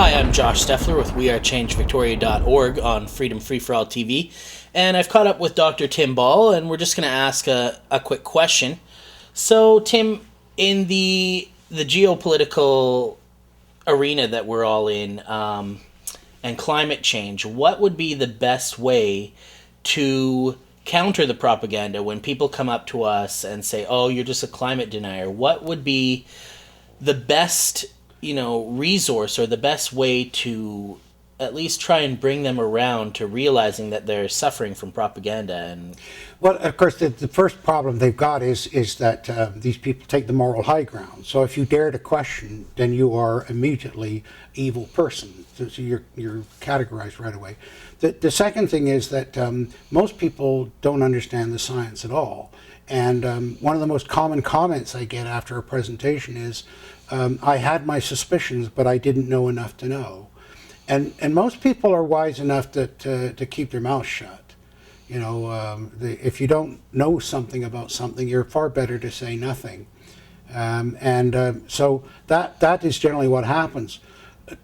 Hi, I'm Josh Steffler with wearechangevictoria.org on Freedom Free for All TV. And I've caught up with Dr. Tim Ball, and we're just going to ask a quick question. So, Tim, in the geopolitical arena that we're all in, and climate change, what would be the best way to counter the propaganda when people come up to us and say, oh, you're just a climate denier? What would be the best resource or the best way to at least try and bring them around to realizing that they're suffering from propaganda? And well, of course, the first problem they've got is that these people take the moral high ground. So if you dare to question, then you are immediately evil person. So you're categorized right away. The second thing is that most people don't understand the science at all. And one of the most common comments I get after a presentation is, I had my suspicions, but I didn't know enough to know. And most people are wise enough to keep their mouth shut. If you don't know something about something, you're far better to say nothing. So that is generally what happens.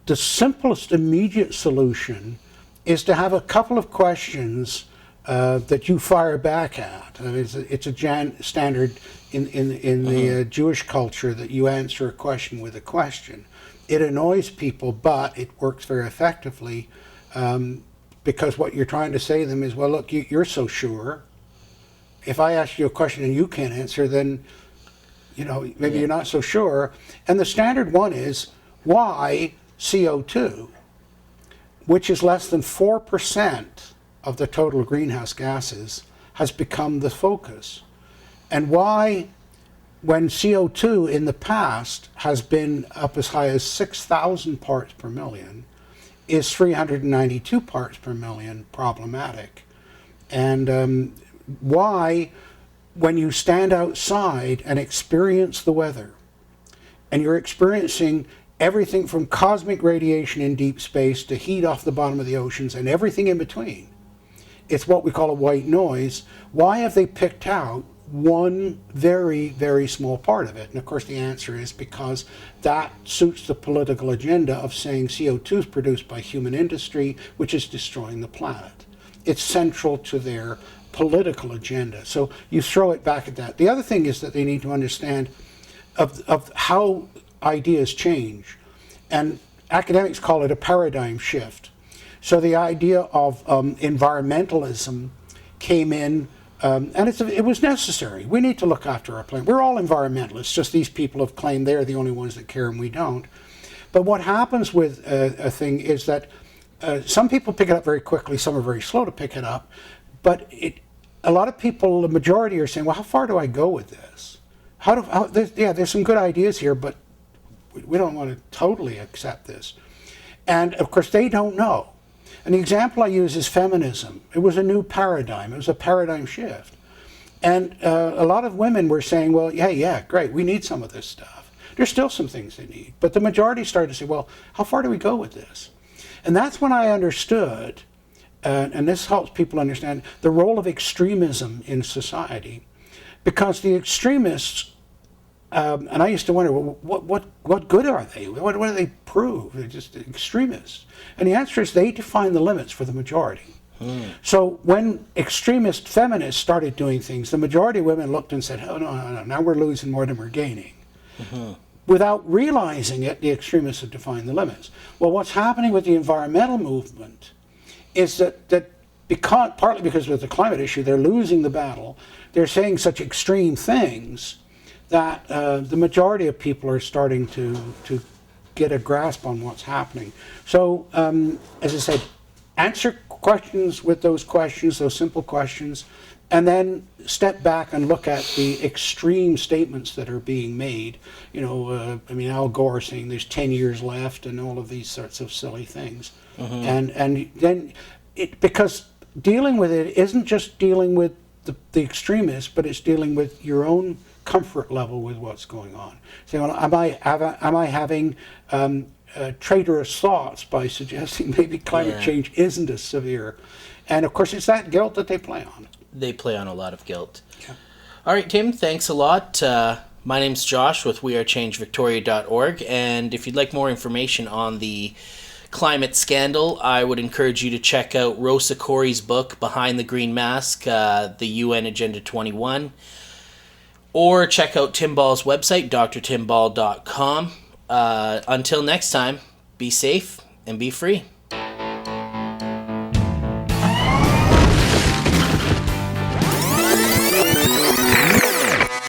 The simplest immediate solution is to have a couple of questions that you fire back at. I mean, it's a standard in the Jewish culture that you answer a question with a question. It annoys people, but it works very effectively because what you're trying to say to them is, well, look, you're so sure. If I ask you a question and you can't answer, then maybe you're not so sure. And the standard one is, why CO2, which is less than 4% of the total greenhouse gases, has become the focus? And why, when CO2 in the past has been up as high as 6,000 parts per million, is 392 parts per million problematic? And why, when you stand outside and experience the weather, and you're experiencing everything from cosmic radiation in deep space to heat off the bottom of the oceans and everything in between, it's what we call a white noise. Why have they picked out one very, very small part of it? And of course the answer is because that suits the political agenda of saying CO2 is produced by human industry, which is destroying the planet. It's central to their political agenda. So you throw it back at that. The other thing is that they need to understand of how ideas change. And academics call it a paradigm shift. So the idea of environmentalism came in, and it was necessary. We need to look after our planet. We're all environmentalists, just these people have claimed they're the only ones that care and we don't. But what happens with a thing is that some people pick it up very quickly, some are very slow to pick it up, but a lot of people, the majority, are saying, well, how far do I go with this? There's some good ideas here, but we don't want to totally accept this. And of course they don't know. And the example I use is feminism. It was a new paradigm. It was a paradigm shift. And a lot of women were saying, well, yeah, great, we need some of this stuff. There's still some things they need. But the majority started to say, well, how far do we go with this? And that's when I understood, and this helps people understand, the role of extremism in society. Because the extremists, and I used to wonder, well, what good are they? What do they prove? They're just extremists. And the answer is they define the limits for the majority. So when extremist feminists started doing things, the majority of women looked and said, oh, no, now we're losing more than we're gaining. Without realizing it, the extremists have defined the limits. Well, what's happening with the environmental movement is that because, partly because of the climate issue, they're losing the battle. They're saying such extreme things that the majority of people are starting to get a grasp on what's happening. So, as I said, answer questions with those questions, those simple questions, and then step back and look at the extreme statements that are being made. Al Gore saying there's 10 years left and all of these sorts of silly things. And then, because dealing with it isn't just dealing with the extremists, but it's dealing with your own comfort level with what's going on. So, am I having traitorous thoughts by suggesting maybe climate change isn't as severe? And of course, it's that guilt that they play on. They play on a lot of guilt. Yeah. All right, Tim, thanks a lot. My name's Josh with wearechangevictoria.org, and if you'd like more information on the climate scandal, I would encourage you to check out Rosa Corey's book, Behind the Green Mask, the UN Agenda 21, or check out Tim Ball's website, drtimball.com. Until next time, be safe and be free.